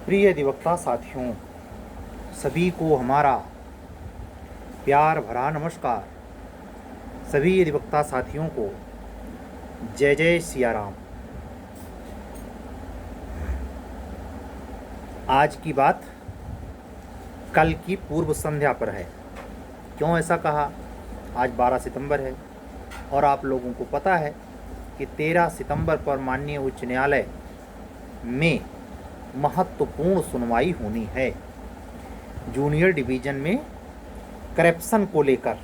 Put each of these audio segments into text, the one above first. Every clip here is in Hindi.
प्रिय अधिवक्ता साथियों, सभी को हमारा प्यार भरा नमस्कार। सभी अधिवक्ता साथियों को जय जय सिया राम। आज की बात कल की पूर्व संध्या पर है। क्यों ऐसा कहा? आज 12 सितंबर है और आप लोगों को पता है कि 13 सितंबर पर माननीय उच्च न्यायालय में महत्वपूर्ण सुनवाई होनी है। जूनियर डिवीज़न में करप्शन को लेकर,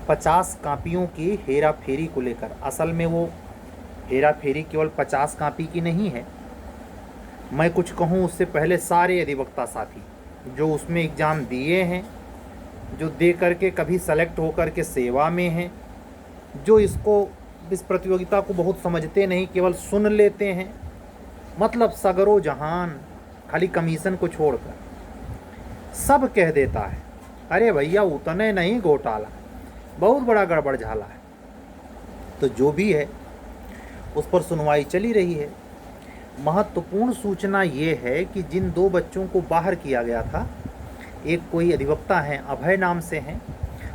50 कापियों की हेरा फेरी को लेकर। असल में वो हेरा फेरी केवल 50 कापी की नहीं है। मैं कुछ कहूँ उससे पहले सारे अधिवक्ता साथी जो उसमें एग्ज़ाम दिए हैं, जो दे करके कभी सेलेक्ट होकर के सेवा में हैं, जो इस प्रतियोगिता को बहुत समझते नहीं, केवल सुन लेते हैं, मतलब सगरो जहान खाली कमीशन को छोड़कर सब कह देता है, अरे भैया उतने नहीं घोटाला, बहुत बड़ा गड़बड़ झाला है। तो जो भी है उस पर सुनवाई चली रही है। महत्वपूर्ण सूचना ये है कि जिन 2 बच्चों को बाहर किया गया था, एक कोई अधिवक्ता हैं, अभय नाम से हैं,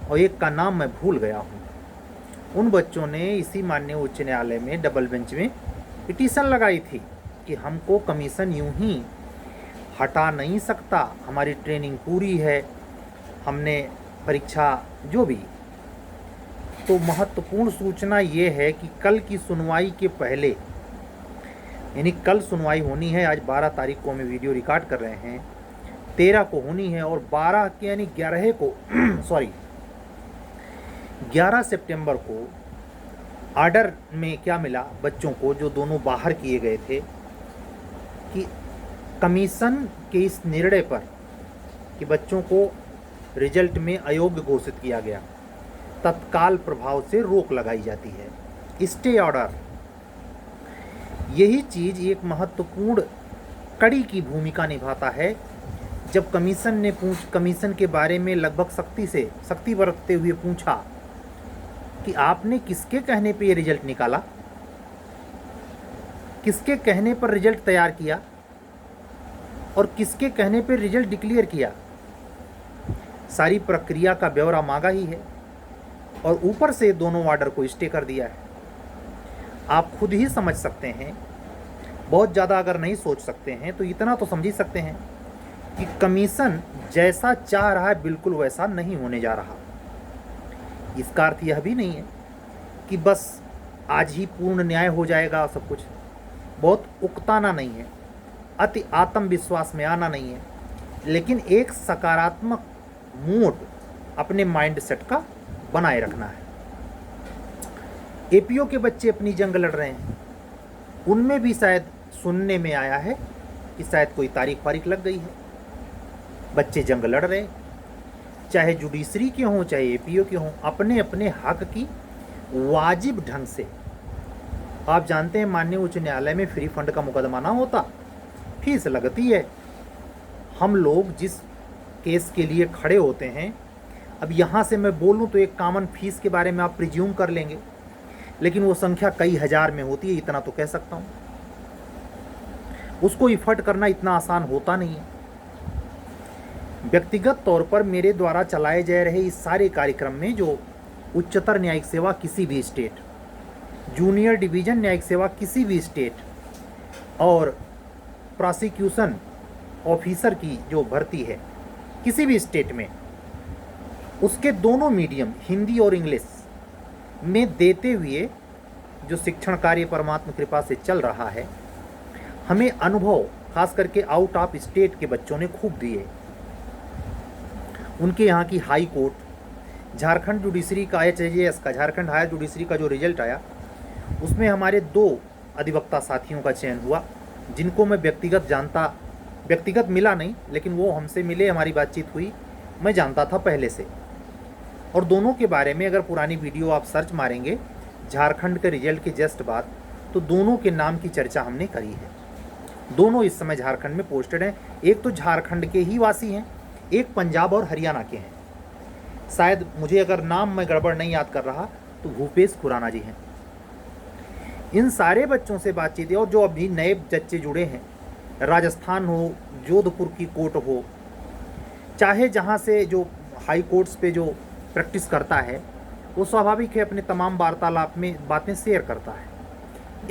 और एक का नाम मैं भूल गया हूँ। उन बच्चों ने इसी माननीय उच्च न्यायालय में डबल बेंच में पिटीशन लगाई थी कि हमको कमीशन यूं ही हटा नहीं सकता, हमारी ट्रेनिंग पूरी है, हमने परीक्षा जो भी। तो महत्वपूर्ण सूचना ये है कि कल की सुनवाई के पहले, यानी कल सुनवाई होनी है, आज 12 तारीख को हमें वीडियो रिकॉर्ड कर रहे हैं, 13 को होनी है और 12 के यानी 11 को 11 सितंबर को आर्डर में क्या मिला बच्चों को, जो दोनों बाहर किए गए थे, कि कमीशन के इस निर्णय पर कि बच्चों को रिजल्ट में अयोग्य घोषित किया गया, तत्काल प्रभाव से रोक लगाई जाती है, स्टे ऑर्डर। यही चीज़ एक महत्वपूर्ण कड़ी की भूमिका निभाता है। जब कमीशन के बारे में लगभग सख्ती बरतते हुए पूछा कि आपने किसके कहने पे ये रिजल्ट निकाला, किसके कहने पर रिजल्ट तैयार किया और किसके कहने पर रिजल्ट डिक्लेयर किया, सारी प्रक्रिया का ब्यौरा मांगा ही है और ऊपर से दोनों ऑर्डर को स्टे कर दिया है। आप खुद ही समझ सकते हैं, बहुत ज़्यादा अगर नहीं सोच सकते हैं तो इतना तो समझ ही सकते हैं कि कमीशन जैसा चाह रहा है बिल्कुल वैसा नहीं होने जा रहा। इसका अर्थ यह भी नहीं है कि बस आज ही पूर्ण न्याय हो जाएगा सब कुछ। बहुत उकताना नहीं है, अति आत्मविश्वास में आना नहीं है, लेकिन एक सकारात्मक मूड अपने माइंड सेट का बनाए रखना है। एपीओ के बच्चे अपनी जंग लड़ रहे हैं, उनमें भी शायद सुनने में आया है कि शायद कोई तारीख वारीख लग गई है। बच्चे जंग लड़ रहे, चाहे जुडिशरी के हों चाहे एपीओ के हों, अपने अपने हक की वाजिब ढंग से। आप जानते हैं माननीय उच्च न्यायालय में फ्री फंड का मुकदमा ना होता, फीस लगती है। हम लोग जिस केस के लिए खड़े होते हैं, अब यहाँ से मैं बोलूँ तो एक कॉमन फीस के बारे में आप प्रिज्यूम कर लेंगे, लेकिन वो संख्या कई हज़ार में होती है, इतना तो कह सकता हूँ। उसको इफर्ट करना इतना आसान होता नहीं है। व्यक्तिगत तौर पर मेरे द्वारा चलाए जा रहे इस सारे कार्यक्रम में जो उच्चतर न्यायिक सेवा किसी भी स्टेट, जूनियर डिवीज़न न्यायिक सेवा किसी भी स्टेट और प्रोसिक्यूशन ऑफिसर की जो भर्ती है किसी भी स्टेट में, उसके दोनों मीडियम हिंदी और इंग्लिश में देते हुए जो शिक्षण कार्य परमात्मा कृपा से चल रहा है, हमें अनुभव खास करके आउट ऑफ स्टेट के बच्चों ने खूब दिए। उनके यहाँ की हाई कोर्ट, झारखंड जुडिशरी का HJS का, झारखंड हायर जुडिशरी का जो रिजल्ट आया, उसमें हमारे 2 अधिवक्ता साथियों का चयन हुआ, जिनको मैं व्यक्तिगत मिला नहीं, लेकिन वो हमसे मिले, हमारी बातचीत हुई, मैं जानता था पहले से। और दोनों के बारे में अगर पुरानी वीडियो आप सर्च मारेंगे झारखंड के रिजल्ट के जस्ट बाद, तो दोनों के नाम की चर्चा हमने करी है। दोनों इस समय झारखंड में पोस्टेड हैं। एक तो झारखंड के ही वासी हैं, एक पंजाब और हरियाणा के हैं। शायद मुझे अगर नाम मैं गड़बड़ नहीं याद कर रहा तो भूपेश खुराना जी हैं। इन सारे बच्चों से बातचीत है और जो अभी नए बच्चे जुड़े हैं राजस्थान हो, जोधपुर की कोर्ट हो, चाहे जहाँ से जो हाई कोर्ट्स पे जो प्रैक्टिस करता है, वो स्वाभाविक है अपने तमाम वार्तालाप में बातें शेयर करता है।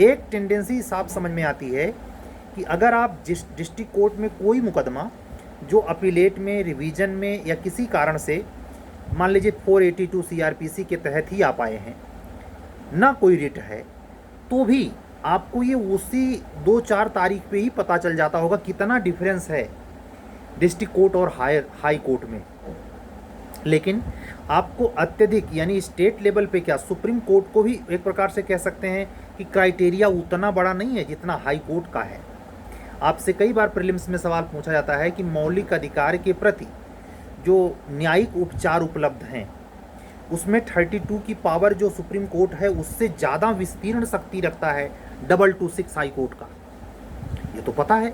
एक टेंडेंसी साफ समझ में आती है कि अगर आप जिस डिस्ट्रिक्ट कोर्ट में कोई मुकदमा जो अपीलेट में, रिवीजन में या किसी कारण से मान लीजिए 482 सीआरपीसी के तहत ही आप आए हैं, ना कोई रिट है, तो भी आपको ये उसी 2-4 तारीख पे ही पता चल जाता होगा कितना डिफरेंस है डिस्ट्रिक्ट कोर्ट और हाई कोर्ट में। लेकिन आपको अत्यधिक यानी स्टेट लेवल पे क्या, सुप्रीम कोर्ट को भी एक प्रकार से कह सकते हैं कि क्राइटेरिया उतना बड़ा नहीं है जितना हाई कोर्ट का है। आपसे कई बार प्रीलिम्स में सवाल पूछा जाता है कि मौलिक अधिकार के प्रति जो न्यायिक उपचार उपलब्ध हैं उसमें 32 की पावर जो सुप्रीम कोर्ट है उससे ज़्यादा विस्तीर्ण शक्ति रखता है 226 हाई कोर्ट का, ये तो पता है।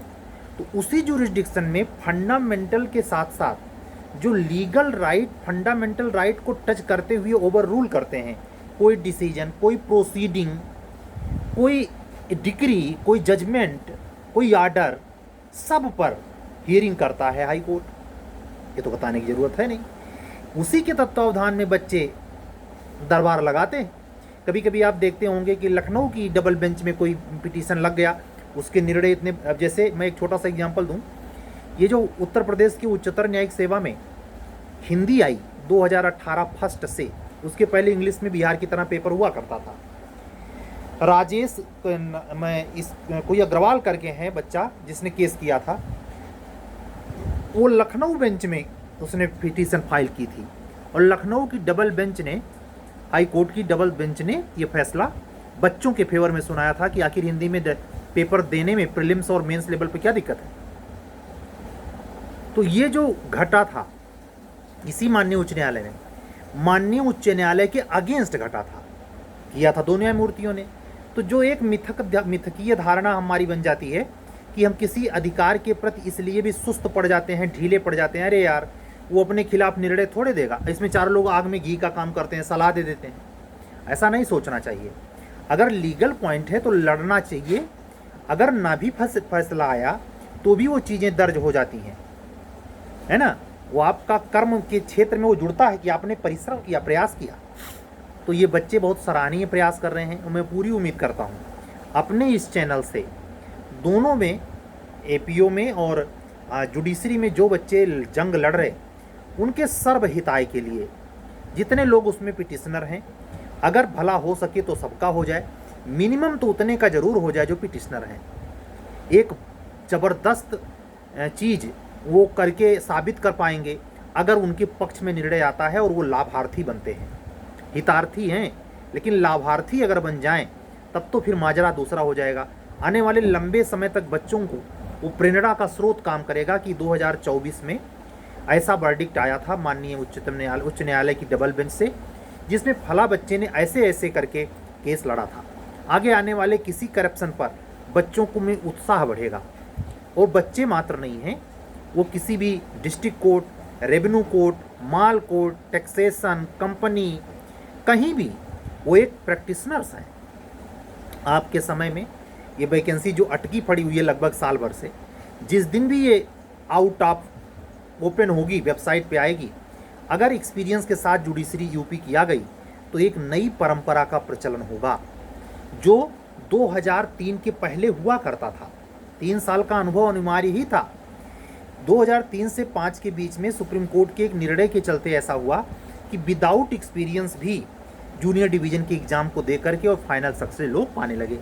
तो उसी जुरिस्डिक्शन में फंडामेंटल के साथ साथ जो लीगल राइट, फंडामेंटल राइट को टच करते हुए ओवर रूल करते हैं, कोई डिसीजन, कोई प्रोसीडिंग, कोई डिक्री, कोई जजमेंट, कोई आर्डर, सब पर हियरिंग करता है हाई कोर्ट, ये तो बताने की ज़रूरत है नहीं। उसी के तत्वावधान में बच्चे दरबार लगाते हैं। कभी कभी आप देखते होंगे कि लखनऊ की डबल बेंच में कोई पिटीशन लग गया, उसके निर्णय इतने, अब जैसे मैं एक छोटा सा एग्जांपल दूं, ये जो उत्तर प्रदेश की उच्चतर न्यायिक सेवा में हिंदी आई 2018 फर्स्ट से, उसके पहले इंग्लिश में बिहार की तरह पेपर हुआ करता था। राजेश कोई अग्रवाल करके हैं बच्चा जिसने केस किया था, वो लखनऊ बेंच में उसने पिटीशन फाइल की थी और लखनऊ की डबल बेंच ने, हाई कोर्ट की डबल बेंच ने ये फैसला बच्चों के फेवर में सुनाया था कि आखिर हिंदी में पेपर देने में प्रीलिम्स और मेंस लेवल पे क्या दिक्कत है। तो ये जो घटा था इसी माननीय उच्च न्यायालय ने, माननीय उच्च न्यायालय के अगेंस्ट घटा था, किया था दो न्यायमूर्तियों ने। तो जो एक मिथकीय धारणा हमारी बन जाती है कि हम किसी अधिकार के प्रति इसलिए भी सुस्त पड़ जाते हैं, ढीले पड़ जाते हैं, अरे यार वो अपने खिलाफ निर्णय थोड़े देगा, इसमें 4 लोग आग में घी का काम करते हैं, सलाह दे देते हैं, ऐसा नहीं सोचना चाहिए। अगर लीगल पॉइंट है तो लड़ना चाहिए, अगर ना भी फैसला आया तो भी वो चीज़ें दर्ज हो जाती हैं, है ना, वो आपका कर्म के क्षेत्र में वो जुड़ता है कि आपने परिश्रम किया, प्रयास किया। तो ये बच्चे बहुत सराहनीय प्रयास कर रहे हैं और मैं पूरी उम्मीद करता हूँ अपने इस चैनल से दोनों में, एपीओ में और जुडिशरी में जो बच्चे जंग लड़ रहे, उनके सर्वहिताय के लिए जितने लोग उसमें पिटिशनर हैं, अगर भला हो सके तो सबका हो जाए, मिनिमम तो उतने का ज़रूर हो जाए जो पिटिशनर हैं। एक ज़बरदस्त चीज़ वो करके साबित कर पाएंगे अगर उनके पक्ष में निर्णय आता है और वो लाभार्थी बनते हैं। हितार्थी हैं लेकिन लाभार्थी अगर बन जाएं तब तो फिर माजरा दूसरा हो जाएगा। आने वाले लंबे समय तक बच्चों को वो प्रेरणा का स्रोत काम करेगा कि 2024 में ऐसा वर्डिक्ट आया था माननीय उच्च न्यायालय की डबल बेंच से, जिसमें फला बच्चे ने ऐसे ऐसे करके केस लड़ा था। आगे आने वाले किसी करप्शन पर बच्चों को में उत्साह बढ़ेगा। और बच्चे मात्र नहीं हैं, वो किसी भी डिस्ट्रिक्ट कोर्ट, रेवेन्यू कोर्ट, माल कोर्ट, टैक्सेशन, कंपनी, कहीं भी वो एक प्रैक्टिशनर्स हैं। आपके समय में ये वैकेंसी जो अटकी पड़ी हुई है लगभग साल भर से, जिस दिन भी ये आउट ऑफ ओपन होगी, वेबसाइट पे आएगी, अगर एक्सपीरियंस के साथ जुडिशरी यूपी किया गई तो एक नई परंपरा का प्रचलन होगा जो 2003 के पहले हुआ करता था। 3 साल का अनुभव अनिवार्य ही था। 2003 से 5 के बीच में सुप्रीम कोर्ट के एक निर्णय के चलते ऐसा हुआ कि विदाउट एक्सपीरियंस भी जूनियर डिवीज़न के एग्ज़ाम को दे करके और फाइनल सक्सेस लोग पाने लगे।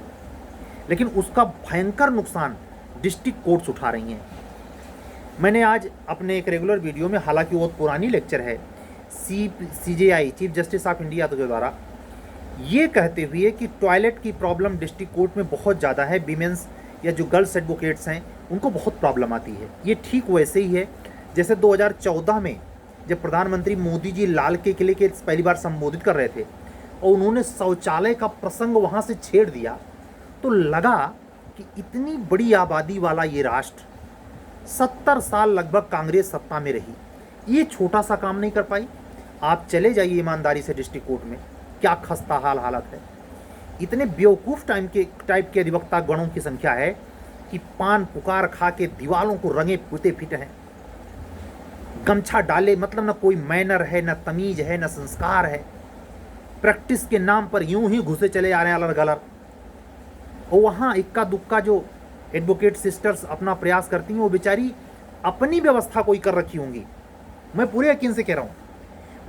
लेकिन उसका भयंकर नुकसान डिस्ट्रिक्ट कोर्ट्स उठा रही हैं। मैंने आज अपने एक रेगुलर वीडियो में, हालांकि बहुत पुरानी लेक्चर है, CJI chief justice of India के द्वारा ये कहते हुए कि टॉयलेट की प्रॉब्लम डिस्ट्रिक्ट कोर्ट में बहुत ज़्यादा है, वीमेंस या जो गर्ल्स एडवोकेट्स हैं उनको बहुत प्रॉब्लम आती है। ये ठीक वैसे ही है जैसे 2014 में जब प्रधानमंत्री मोदी जी लाल के किले के पहली बार संबोधित कर रहे थे और उन्होंने शौचालय का प्रसंग वहाँ से छेड़ दिया, तो लगा कि इतनी बड़ी आबादी वाला ये राष्ट्र 70 साल लगभग कांग्रेस सत्ता में रही, ये छोटा सा काम नहीं कर पाई। आप चले जाइए ईमानदारी से डिस्ट्रिक्ट कोर्ट में, क्या खस्ता हालत है। इतने बेवकूफ़ टाइप के अधिवक्ता गणों की संख्या है कि पान पुकार खा के दीवालों को रंगे पुते फिट हैं, गमछा डाले, मतलब ना कोई मैनर है, ना तमीज है, ना संस्कार है। प्रैक्टिस के नाम पर यूं ही घुसे चले आ रहे हैं अलग अलग। और वहाँ इक्का दुक्का जो एडवोकेट सिस्टर्स अपना प्रयास करती हैं, वो बेचारी अपनी व्यवस्था कोई कर रखी होंगी। मैं पूरे यकीन से कह रहा हूँ,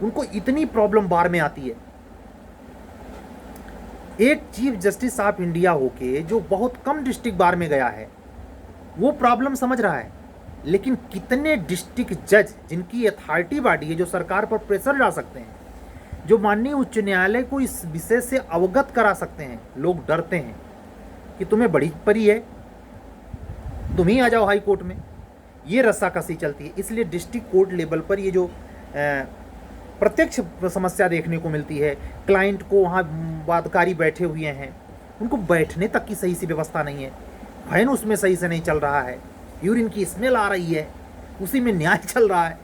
उनको इतनी प्रॉब्लम बार में आती है। एक चीफ जस्टिस ऑफ इंडिया होके जो बहुत कम डिस्ट्रिक्ट बार में गया है, वो प्रॉब्लम समझ रहा है। लेकिन कितने डिस्ट्रिक्ट जज जिनकी अथॉरिटी बॉडी है, जो सरकार पर प्रेशर डाल सकते हैं, जो माननीय उच्च न्यायालय को इस विषय से अवगत करा सकते हैं, लोग डरते हैं कि तुम्हें बड़ी परी है, तुम ही आ जाओ हाई कोर्ट में। ये रस्साकसी चलती है। इसलिए डिस्ट्रिक्ट कोर्ट लेवल पर ये जो प्रत्यक्ष समस्या देखने को मिलती है, क्लाइंट को वहाँ वादकारी बैठे हुए हैं, उनको बैठने तक की सही सी व्यवस्था नहीं है, फैन उसमें सही से नहीं चल रहा है, यूरिन की स्मेल आ रही है, उसी में न्याय चल रहा है।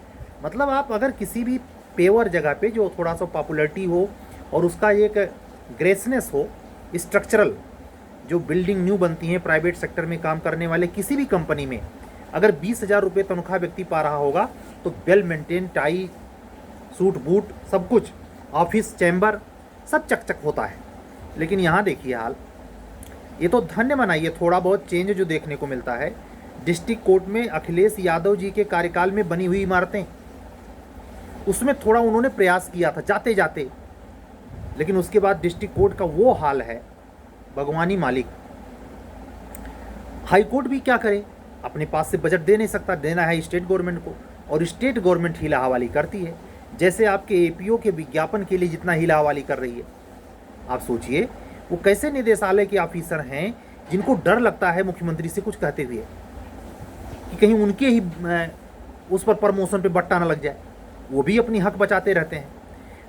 मतलब आप अगर किसी भी पेवर जगह पे जो थोड़ा सा पॉपुलरिटी हो और उसका एक ग्रेसनेस हो, स्ट्रक्चरल जो बिल्डिंग न्यू बनती हैं प्राइवेट सेक्टर में काम करने वाले किसी भी कंपनी में, अगर 20,000 रुपये तनख्वाह व्यक्ति पा रहा होगा तो well maintain tie suit boot सब कुछ, ऑफिस चैम्बर सब चकचक होता है। लेकिन यहाँ देखिए हाल, ये तो धन्य मनाइए थोड़ा बहुत चेंज जो देखने को मिलता है। डिस्ट्रिक्ट कोर्ट में अखिलेश यादव जी के कार्यकाल में बनी हुई इमारतें, उसमें थोड़ा उन्होंने प्रयास किया था जाते जाते, लेकिन उसके बाद डिस्ट्रिक्ट कोर्ट का वो हाल है, भगवानी मालिक। हाई कोर्ट भी क्या करे, अपने पास से बजट दे नहीं सकता, देना है स्टेट गवर्नमेंट को, और स्टेट गवर्नमेंट हीला हवाली करती है। जैसे आपके एपीओ के विज्ञापन के लिए जितना हीला हवाली कर रही है, आप सोचिए वो कैसे निदेशालय के ऑफिसर हैं जिनको डर लगता है मुख्यमंत्री से कुछ कहते हुए कि कहीं उनके ही उस पर प्रमोशन पे बट्टा ना लग जाए, वो भी अपनी हक बचाते रहते हैं।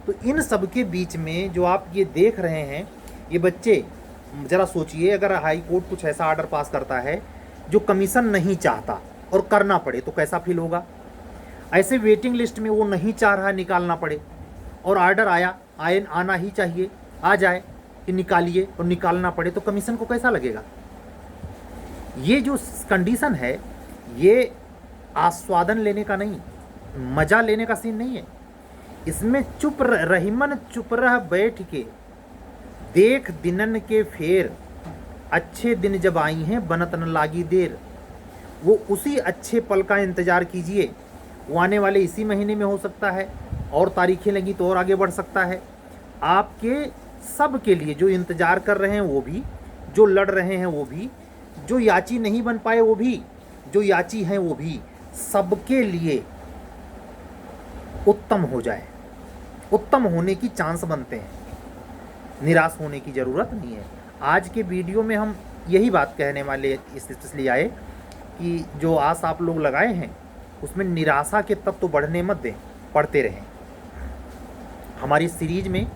तो इन सब के बीच में जो आप ये देख रहे हैं, ये बच्चे ज़रा सोचिए, अगर हाई कोर्ट कुछ ऐसा आर्डर पास करता है जो कमीशन नहीं चाहता और करना पड़े तो कैसा फील होगा। ऐसे वेटिंग लिस्ट में वो नहीं चाह रहा निकालना पड़े और ऑर्डर आना ही चाहिए, आ जाए कि निकालिए, और निकालना पड़े तो कमीशन को कैसा लगेगा। ये जो कंडीशन है, ये आस्वादन लेने का नहीं, मज़ा लेने का सीन नहीं है। इसमें रहीमन चुप रह बैठ के देख दिनन के फेर, अच्छे दिन जब आई हैं बनत न लागी देर। वो उसी अच्छे पल का इंतज़ार कीजिए, वो आने वाले इसी महीने में हो सकता है, और तारीखें लगी तो और आगे बढ़ सकता है। आपके सब के लिए जो इंतज़ार कर रहे हैं वो भी, जो लड़ रहे हैं वो भी, जो याची नहीं बन पाए वो भी, जो याची हैं वो भी, सबके लिए उत्तम हो जाए, उत्तम होने की चांस बनते हैं। निराश होने की ज़रूरत नहीं है। आज के वीडियो में हम यही बात कहने वाले इसलिए आए कि जो आस आप लोग लगाए हैं उसमें निराशा के तत्व तो बढ़ने मत दें, पढ़ते रहें। हमारी सीरीज में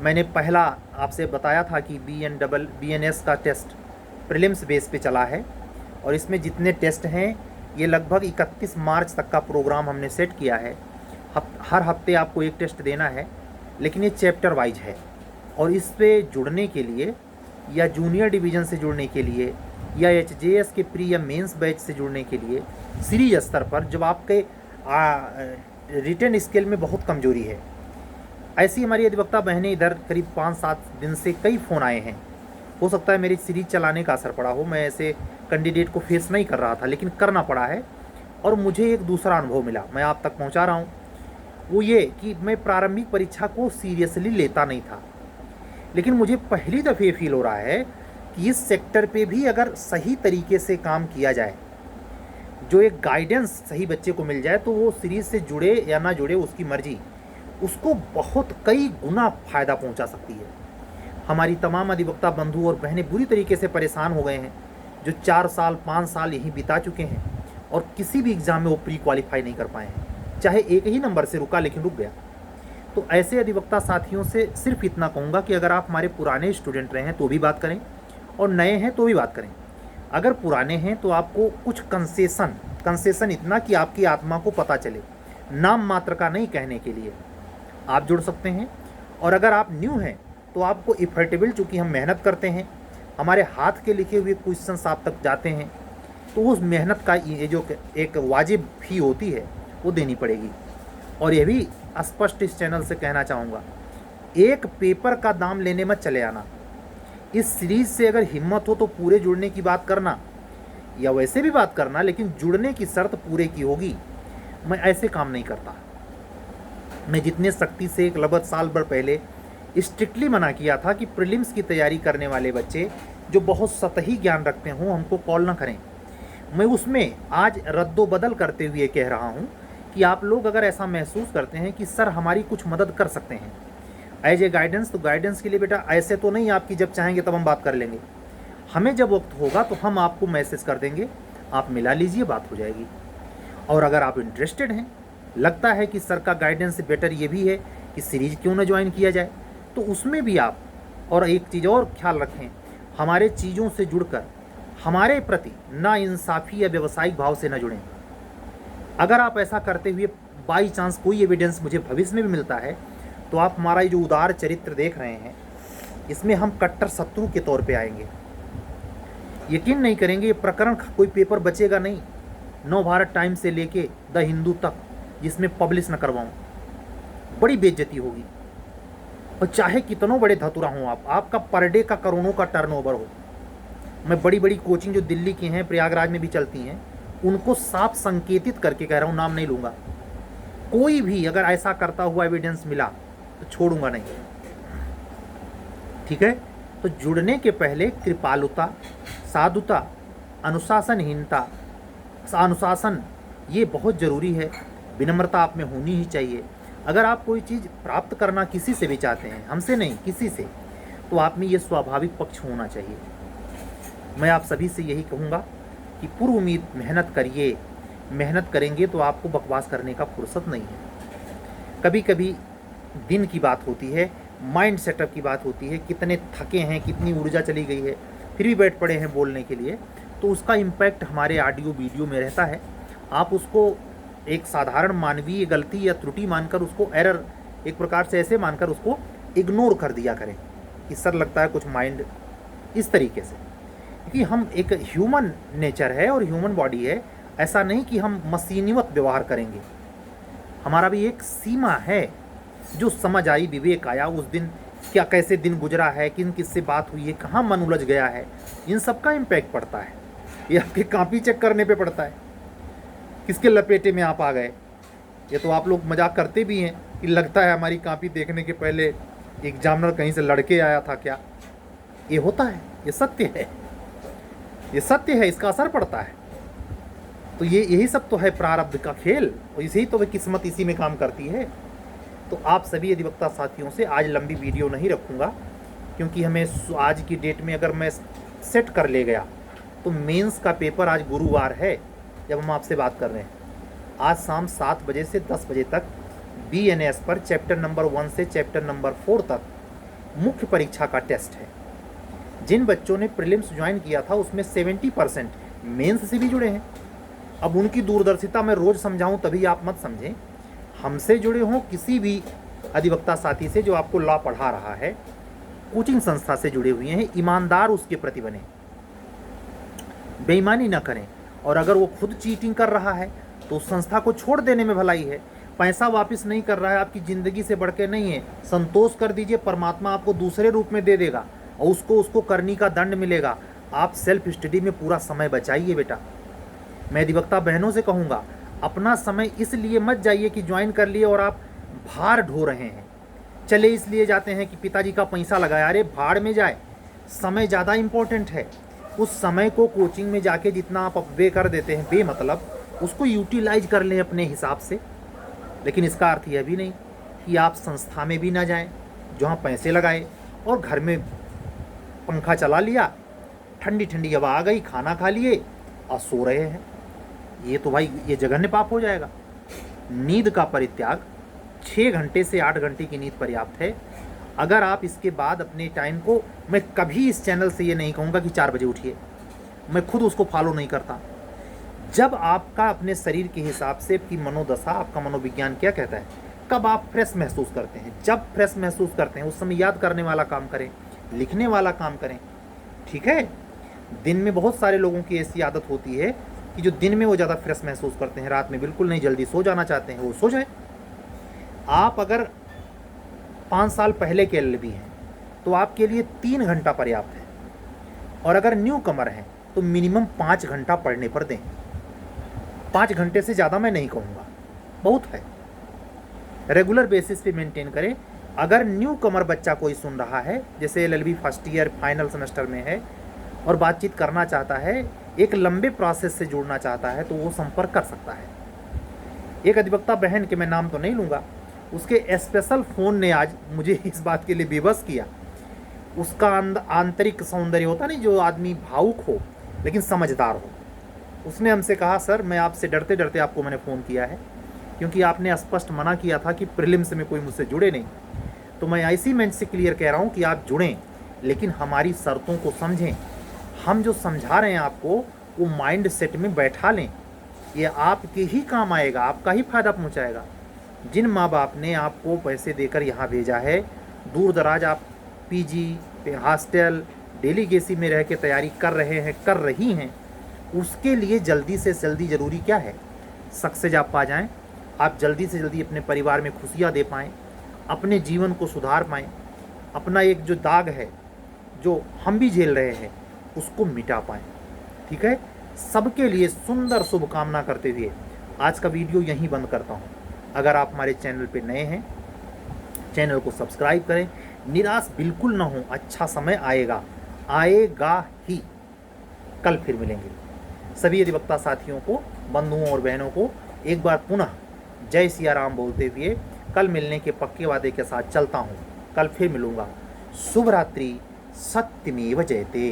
मैंने पहला आपसे बताया था कि BNS का टेस्ट प्रीलिम्स बेस पे चला है, और इसमें जितने टेस्ट हैं ये लगभग 31 मार्च तक का प्रोग्राम हमने सेट किया है। हर हफ्ते आपको एक टेस्ट देना है, लेकिन ये चैप्टर वाइज है। और इस पे जुड़ने के लिए, या जूनियर डिवीज़न से जुड़ने के लिए, या HJS के प्री या मेंस बैच से जुड़ने के लिए, सीरीज स्तर पर जब आपके रिटन स्किल में बहुत कमजोरी है, ऐसी हमारी अधिवक्ता बहनें इधर करीब 5-7 दिन से कई फ़ोन आए हैं। हो सकता है मेरी सीरीज चलाने का असर पड़ा हो, मैं ऐसे कैंडिडेट को फेस नहीं कर रहा था, लेकिन करना पड़ा है, और मुझे एक दूसरा अनुभव मिला, मैं आप तक पहुंचा रहा हूं। वो ये कि मैं प्रारंभिक परीक्षा को सीरियसली लेता नहीं था, लेकिन मुझे पहली दफ़े फील हो रहा है कि इस सेक्टर पे भी अगर सही तरीके से काम किया जाए, जो एक गाइडेंस सही बच्चे को मिल जाए, तो वो सीरीज से जुड़े या ना जुड़े उसकी मर्जी, उसको बहुत कई गुना फ़ायदा पहुंचा सकती है। हमारी तमाम अधिवक्ता बंधु और बहनें बुरी तरीके से परेशान हो गए हैं, जो 4 साल 5 साल यहीं बिता चुके हैं और किसी भी एग्ज़ाम में वो प्री क्वालिफाई नहीं कर पाए हैं, चाहे एक ही नंबर से रुका लेकिन रुक गया। तो ऐसे अधिवक्ता साथियों से सिर्फ इतना कहूँगा कि अगर आप हमारे पुराने स्टूडेंट रहे हैं तो भी बात करें, और नए हैं तो भी बात करें। अगर पुराने हैं तो आपको कुछ कंसेशन इतना कि आपकी आत्मा को पता चले, नाम मात्र का नहीं कहने के लिए आप जुड़ सकते हैं। और अगर आप न्यू हैं तो आपको इफर्टेबल, चूँकि हम मेहनत करते हैं, हमारे हाथ के लिखे हुए क्वेश्चंस आप तक जाते हैं, तो उस मेहनत का ये जो एक वाजिब फी होती है वो देनी पड़ेगी। और यह भी स्पष्ट इस चैनल से कहना चाहूँगा, एक पेपर का दाम लेने मत चले आना। इस सीरीज से अगर हिम्मत हो तो पूरे जुड़ने की बात करना, या वैसे भी बात करना, लेकिन जुड़ने की शर्त पूरे की होगी। मैं ऐसे काम नहीं करता। मैं जितने सख्ती से एक लगभग साल भर पहले स्ट्रिक्टली मना किया था कि प्रीलिम्स की तैयारी करने वाले बच्चे जो बहुत सतही ज्ञान रखते हों हमको कॉल ना करें, मैं उसमें आज रद्दोबदल करते हुए कह रहा हूं कि आप लोग अगर ऐसा महसूस करते हैं कि सर हमारी कुछ मदद कर सकते हैं एज ए गाइडेंस, तो गाइडेंस के लिए बेटा ऐसे तो नहीं आपकी जब चाहेंगे तब हम बात कर लेंगे। हमें जब वक्त होगा तो हम आपको मैसेज कर देंगे, आप मिला लीजिए, बात हो जाएगी। और अगर आप इंटरेस्टेड हैं, लगता है कि सर का गाइडेंस से बेटर ये भी है कि सीरीज क्यों ना ज्वाइन किया जाए, तो उसमें भी आप, और एक चीज़ और ख्याल रखें, हमारे चीज़ों से जुड़कर हमारे प्रति ना इंसाफ़ी या व्यवसायिक भाव से न जुड़ें। अगर आप ऐसा करते हुए बाई चांस कोई एविडेंस मुझे भविष्य में भी मिलता है, तो आप हमारा ये जो उदार चरित्र देख रहे हैं इसमें हम कट्टर शत्रु के तौर पे आएंगे। यकीन नहीं करेंगे, ये प्रकरण कोई पेपर बचेगा नहीं नव भारत टाइम से लेके द हिंदू तक जिसमें पब्लिश न करवाऊँ, बड़ी बेइज्जती होगी। और चाहे कितनों बड़े धतुरा हों आप, आपका पर डे का करोड़ों का टर्नओवर हो, मैं बड़ी बड़ी कोचिंग जो दिल्ली की हैं, प्रयागराज में भी चलती हैं, उनको साफ संकेतित करके कह रहा हूँ, नाम नहीं लूँगा, कोई भी अगर ऐसा करता हुआ एविडेंस मिला तो छोड़ूंगा नहीं। ठीक है, तो जुड़ने के पहले कृपालुता, साधुता, अनुशासन ये बहुत ज़रूरी है। विनम्रता आप में होनी ही चाहिए। अगर आप कोई चीज़ प्राप्त करना किसी से भी चाहते हैं, हमसे नहीं किसी से, तो आप में ये स्वाभाविक पक्ष होना चाहिए। मैं आप सभी से यही कहूँगा कि पूर्व उम्मीद मेहनत करिए। मेहनत करेंगे तो आपको बकवास करने का फुर्सत नहीं है। कभी कभी दिन की बात होती है, माइंड सेटअप की बात होती है, कितने थके हैं, कितनी ऊर्जा चली गई है, फिर भी बैठ पड़े हैं बोलने के लिए, तो उसका इम्पैक्ट हमारे ऑडियो वीडियो में रहता है। आप उसको एक साधारण मानवीय गलती या त्रुटि मानकर, उसको एरर एक प्रकार से ऐसे मानकर उसको इग्नोर कर दिया करें कि सर लगता है कुछ माइंड इस तरीके से, क्योंकि हम एक ह्यूमन नेचर है और ह्यूमन बॉडी है। ऐसा नहीं कि हम मशीनीवत व्यवहार करेंगे, हमारा भी एक सीमा है। जो समझ आई, विवेक आया, उस दिन क्या कैसे दिन गुजरा है, किन किससे बात हुई है, कहाँ मन उलझ गया है, इन सब का इम्पैक्ट पड़ता है। ये आपके कॉपी चेक करने पे पड़ता है, किसके लपेटे में आप आ गए। ये तो आप लोग मजाक करते भी हैं कि लगता है हमारी कॉपी देखने के पहले एग्जामिनर कहीं से लड़के आया था क्या। ये होता है, ये सत्य है, ये सत्य है, इसका असर पड़ता है। तो ये यही सब तो है प्रारब्ध का खेल, और इसी तो किस्मत इसी में काम करती है। तो आप सभी अधिवक्ता साथियों से आज लंबी वीडियो नहीं रखूँगा, क्योंकि हमें आज की डेट में अगर मैं सेट कर ले गया तो मेंस का पेपर आज गुरुवार है जब हम आपसे बात कर रहे हैं। आज शाम 7 बजे से 10 बजे तक BNS पर चैप्टर नंबर 1 से चैप्टर नंबर 4 तक मुख्य परीक्षा का टेस्ट है। जिन बच्चों ने प्रीलिम्स ज्वाइन किया था उसमें 70% मेंस से भी जुड़े हैं। अब उनकी दूरदर्शिता मैं रोज़ समझाऊं तभी आप मत समझें। हमसे जुड़े हों, किसी भी अधिवक्ता साथी से जो आपको लॉ पढ़ा रहा है, कोचिंग संस्था से जुड़े हुए हैं, ईमानदार उसके प्रति बने, बेईमानी ना करें। और अगर वो खुद चीटिंग कर रहा है तो उस संस्था को छोड़ देने में भलाई है। पैसा वापस नहीं कर रहा है, आपकी ज़िंदगी से बढ़ के नहीं है, संतोष कर दीजिए, परमात्मा आपको दूसरे रूप में दे देगा और उसको करनी का दंड मिलेगा। आप सेल्फ स्टडी में पूरा समय बचाइए बेटा। मैं अधिवक्ता बहनों से कहूँगा, अपना समय इसलिए मत जाइए कि ज्वाइन कर लिए और आप भार ढो रहे हैं। चले इसलिए जाते हैं कि पिताजी का पैसा लगाया, अरे भाड़ में जाए, समय ज़्यादा इम्पोर्टेंट है। उस समय को कोचिंग में जाके जितना आप अपव्यय कर देते हैं बेमतलब, उसको यूटिलाइज कर लें अपने हिसाब से। लेकिन इसका अर्थ यह भी नहीं कि आप संस्था में भी ना जाएं जहाँ पैसे लगाए और घर में पंखा चला लिया, ठंडी ठंडी हवा आ गई, खाना खा लिए और सो रहे हैं। ये तो भाई ये जघन्य पाप हो जाएगा। नींद का परित्याग, 6 घंटे से 8 घंटे की नींद पर्याप्त है। अगर आप इसके बाद अपने टाइम को, मैं कभी इस चैनल से ये नहीं कहूँगा कि 4 बजे उठिए, मैं खुद उसको फॉलो नहीं करता। जब आपका अपने शरीर के हिसाब से आपकी मनोदशा, आपका मनोविज्ञान क्या कहता है, कब आप फ्रेश महसूस करते हैं, जब फ्रेश महसूस करते हैं उस समय याद करने वाला काम करें, लिखने वाला काम करें। ठीक है, दिन में बहुत सारे लोगों की ऐसी आदत होती है कि जो दिन में वो ज़्यादा फ्रेश महसूस करते हैं, रात में बिल्कुल नहीं, जल्दी सो जाना चाहते हैं, वो सो जाए। आप अगर 5 साल पहले के एलएलबी हैं तो आपके लिए 3 घंटा पर्याप्त है, और अगर न्यू कमर हैं तो मिनिमम 5 घंटा पढ़ने पर दें। 5 घंटे से ज़्यादा मैं नहीं कहूँगा, बहुत है। रेगुलर बेसिस पे मेंटेन करें। अगर न्यू कमर बच्चा कोई सुन रहा है, जैसे LLB first year final semester में है और बातचीत करना चाहता है, एक लंबे प्रोसेस से जुड़ना चाहता है, तो वो संपर्क कर सकता है। एक अधिवक्ता बहन के मैं नाम तो नहीं लूँगा, उसके स्पेशल फ़ोन ने आज मुझे इस बात के लिए बेबस किया। उसका आंतरिक सौंदर्य होता नहीं, जो आदमी भावुक हो लेकिन समझदार हो। उसने हमसे कहा, सर मैं आपसे डरते डरते आपको मैंने फ़ोन किया है, क्योंकि आपने स्पष्ट मना किया था कि प्रीलिम्स में कोई मुझसे जुड़े नहीं। तो मैं ऐसी मेंट से क्लियर कह रहा हूँ कि आप जुड़ें, लेकिन हमारी शर्तों को समझें। हम जो समझा रहे हैं आपको, वो माइंड सेट में बैठा लें। ये आपके ही काम आएगा, आपका ही फायदा पहुँचाएगा। जिन माँ बाप ने आपको पैसे देकर यहाँ भेजा है, दूर दराज आप पीजी, हॉस्टल, डेलीगेसी में रह के तैयारी कर रहे हैं, कर रही हैं, उसके लिए जल्दी से जल्दी ज़रूरी क्या है, सक्सेस आप पा जाएं। आप जल्दी से जल्दी अपने परिवार में खुशियाँ दे पाएँ, अपने जीवन को सुधार पाएँ, अपना एक जो दाग है जो हम भी झेल रहे हैं उसको मिटा पाएँ। ठीक है, सबके लिए सुंदर शुभकामना करते हुए आज का वीडियो यहीं बंद करता हूँ। अगर आप हमारे चैनल पे नए हैं, चैनल को सब्सक्राइब करें। निराश बिल्कुल ना हो, अच्छा समय आएगा, आएगा ही। कल फिर मिलेंगे। सभी अधिवक्ता साथियों को, बंधुओं और बहनों को एक बार पुनः जय सिया राम बोलते हुए कल मिलने के पक्के वादे के साथ चलता हूँ। कल फिर मिलूँगा। शुभ रात्रि। सत्यमेव जयते।